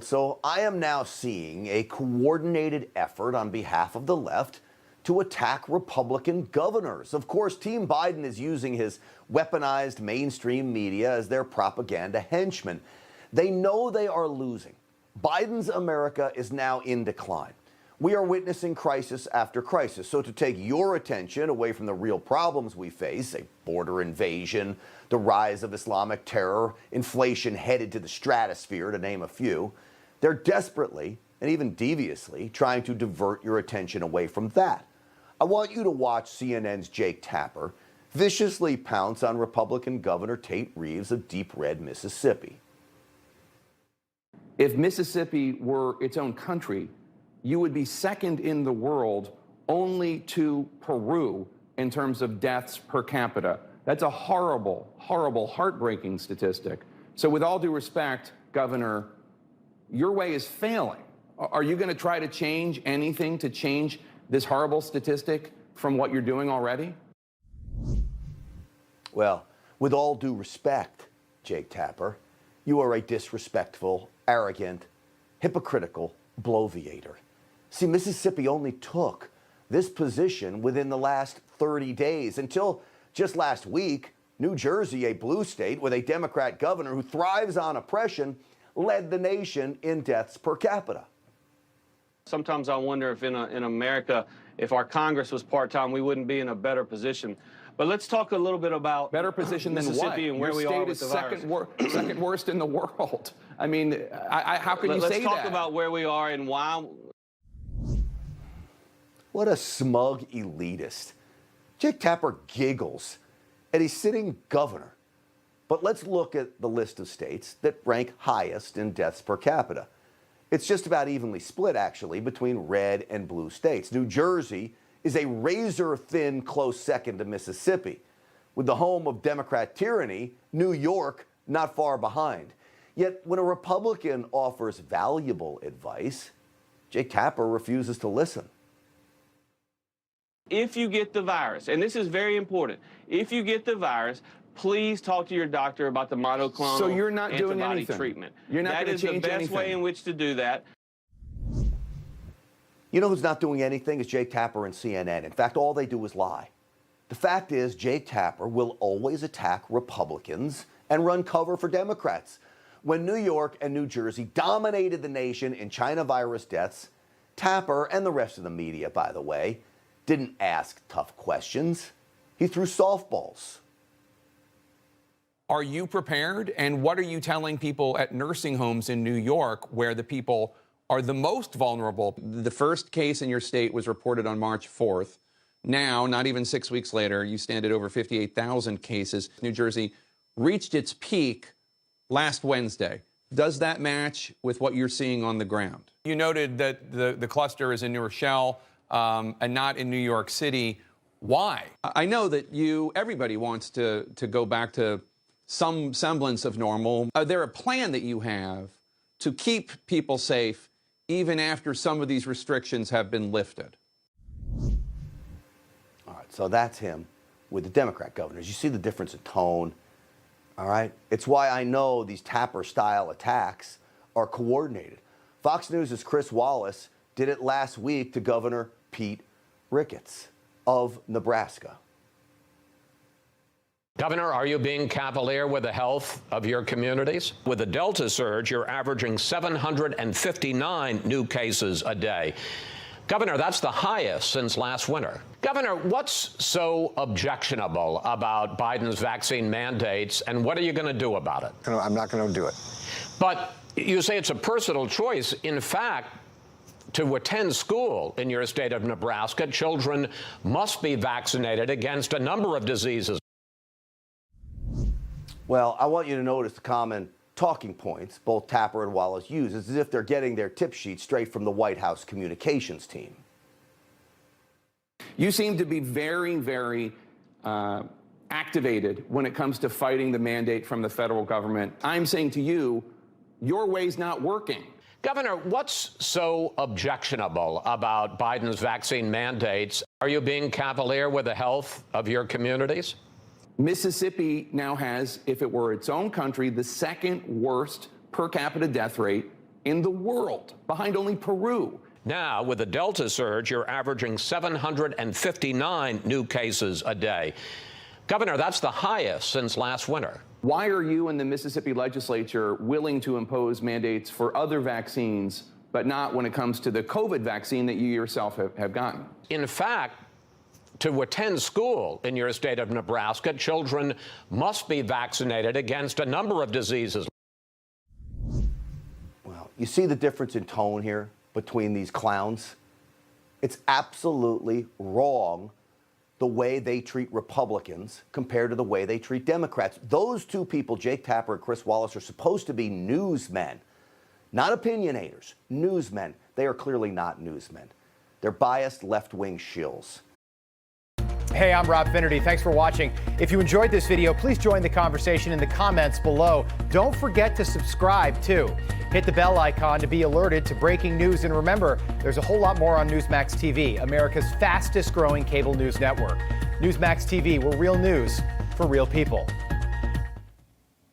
So I am now seeing a coordinated effort on behalf of the left to attack Republican governors. Of course, Team Biden is using his weaponized mainstream media as their propaganda henchmen. They know they are losing. Biden's America is now in decline. We are witnessing crisis after crisis. So to take your attention away from the real problems we face, a border invasion, the rise of Islamic terror, inflation headed to the stratosphere, to name a few, they're desperately and even deviously trying to divert your attention away from that. I want you to watch CNN's Jake Tapper viciously pounce on Republican Governor Tate Reeves of deep red Mississippi. If Mississippi were its own country, you would be second in the world only to Peru in terms of deaths per capita. That's a horrible, horrible, heartbreaking statistic. So with all due respect, Governor, your way is failing. Are you going to try to change anything to change this horrible statistic from what you're doing already? Well, with all due respect, Jake Tapper, you are a disrespectful, arrogant, hypocritical bloviator. See, Mississippi only took this position within the last 30 days. Until just last week, New Jersey, a blue state with a Democrat governor who thrives on oppression, led the nation in deaths per capita. Sometimes I wonder if in America, if our Congress was part-time, we wouldn't be in a better position. But let's talk a little bit about better position than Mississippi what? And where Your we state are is with the virus. second worst in the world. I mean, how can you say that? Let's talk about where we are and why. What a smug elitist. Jake Tapper giggles at a sitting governor. But let's look at the list of states that rank highest in deaths per capita. It's just about evenly split, actually, between red and blue states. New Jersey is a razor-thin close second to Mississippi. With the home of Democrat tyranny, New York not far behind. Yet when a Republican offers valuable advice, Jake Tapper refuses to listen. If you get the virus, and this is very important, if you get the virus, please talk to your doctor about the monoclonal so you're not doing antibody anything. treatment. You're not That going is to the change best anything. way in which to do that. You know who's not doing anything is Jake Tapper and CNN. In fact, all they do is lie. The fact is, Jake Tapper will always attack Republicans and run cover for Democrats. When New York and New Jersey dominated the nation in China virus deaths, Tapper, and the rest of the media, by the way, didn't ask tough questions. He threw softballs. Are you prepared? And what are you telling people at nursing homes in New York where the people are the most vulnerable? The first case in your state was reported on March 4th. Now, not even 6 weeks later, you stand at over 58,000 cases. New Jersey reached its peak last Wednesday. Does that match with what you're seeing on the ground? You noted that the cluster is in New Rochelle and not in New York City. Why? I know that everybody wants to go back to some semblance of normal. Is there a plan that you have to keep people safe even after some of these restrictions have been lifted? All right, so that's him with the Democrat governors. You see the difference in tone, all right? It's why I know these Tapper-style attacks are coordinated. Fox News' Chris Wallace did it last week to Governor Pete Ricketts of Nebraska. Governor, are you being cavalier with the health of your communities? With the Delta surge, you're averaging 759 new cases a day. Governor, that's the highest since last winter. Governor, what's so objectionable about Biden's vaccine mandates, and what are you going to do about it? I'm not going to do it. But you say it's a personal choice. In fact, to attend school in your state of Nebraska, children must be vaccinated against a number of diseases. Well, I want you to notice the common talking points both Tapper and Wallace use. It's as if they're getting their tip sheet straight from the White House communications team. You seem to be very, very activated when it comes to fighting the mandate from the federal government. I'm saying to you, your way's not working. Governor, what's so objectionable about Biden's vaccine mandates? Are you being cavalier with the health of your communities? Mississippi now has, if it were its own country, the second worst per capita death rate in the world, behind only Peru. Now, with the Delta surge, you're averaging 759 new cases a day. Governor, that's the highest since last winter. Why are you and the Mississippi legislature willing to impose mandates for other vaccines, but not when it comes to the COVID vaccine that you yourself have gotten? In fact, to attend school in your state of Nebraska, children must be vaccinated against a number of diseases. Well, you see the difference in tone here between these clowns? It's absolutely wrong the way they treat Republicans compared to the way they treat Democrats. Those two people, Jake Tapper and Chris Wallace, are supposed to be newsmen, not opinionators, newsmen. They are clearly not newsmen. They're biased left-wing shills. Hey, I'm Rob Finnerty. Thanks for watching. If you enjoyed this video, please join the conversation in the comments below. Don't forget to subscribe, too. Hit the bell icon to be alerted to breaking news. And remember, there's a whole lot more on Newsmax TV, America's fastest growing cable news network. Newsmax TV, we're real news for real people.